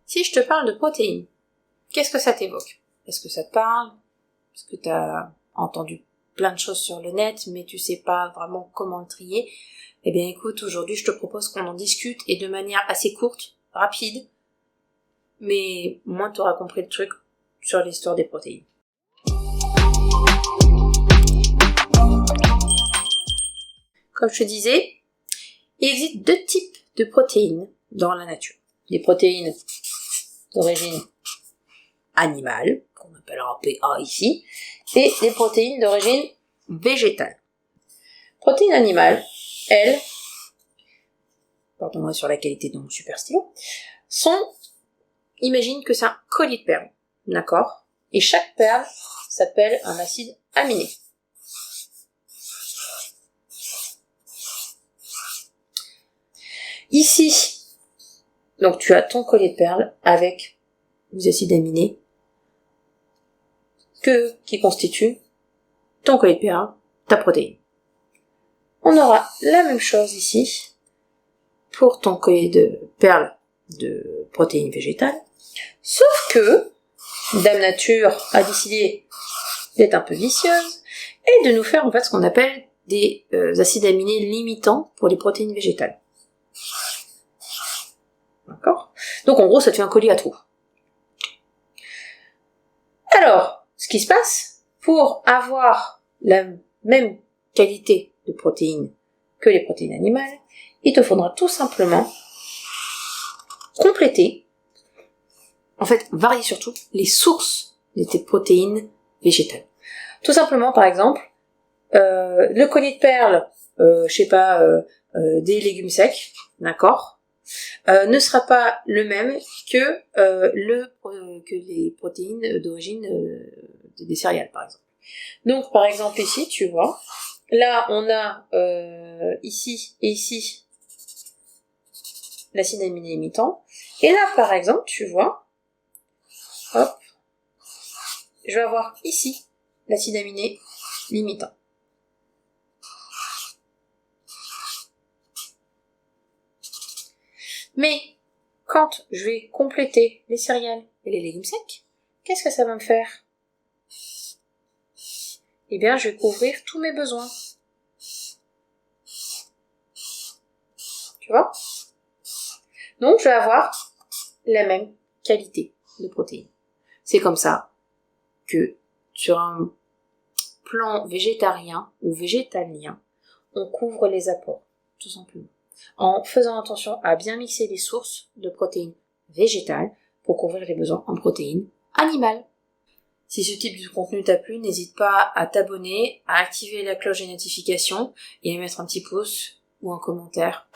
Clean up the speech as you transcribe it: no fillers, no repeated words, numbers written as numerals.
Si je te parle de protéines, qu'est-ce que ça t'évoque? Est-ce que ça te parle? Est-ce que tu as entendu plein de choses sur le net, mais tu sais pas vraiment comment le trier? Eh bien écoute, aujourd'hui je te propose qu'on en discute, et de manière assez courte, rapide, mais au moins tu auras compris le truc sur l'histoire des protéines. Comme je te disais, il existe 2 types de protéines dans la nature. Les protéines d'origine animale, qu'on appellera PA ici, et les protéines d'origine végétale. Protéines animales, elles, pardon-moi sur la qualité de mon super stylo, imagine que c'est un collier de perles, d'accord? Et chaque perle s'appelle un acide aminé. Ici, donc tu as ton collier de perles avec les acides aminés qui constituent ton collier de perles, ta protéine. On aura la même chose ici pour ton collier de perles de protéines végétales, sauf que Dame Nature a décidé d'être un peu vicieuse et de nous faire en fait ce qu'on appelle des acides aminés limitants pour les protéines végétales. D'accord? Donc en gros, ça te fait un collier à trous. Alors, ce qui se passe, pour avoir la même qualité de protéines que les protéines animales, il te faudra tout simplement compléter, en fait, varier surtout les sources de tes protéines végétales. Tout simplement, par exemple, le collier de perles, des légumes secs, d'accord, ne sera pas le même que les protéines d'origine des céréales, par exemple. Donc, par exemple, ici, tu vois, là, on a ici et ici l'acide aminé limitant, et là, par exemple, tu vois, hop, je vais avoir ici l'acide aminé limitant. Mais quand je vais compléter les céréales et les légumes secs, qu'est-ce que ça va me faire? Eh bien, je vais couvrir tous mes besoins. Tu vois? Donc, je vais avoir la même qualité de protéines. C'est comme ça que sur un plan végétarien ou végétalien, on couvre les apports, tout simplement, en faisant attention à bien mixer les sources de protéines végétales pour couvrir les besoins en protéines animales. Si ce type de contenu t'a plu, n'hésite pas à t'abonner, à activer la cloche des notifications et à mettre un petit pouce ou un commentaire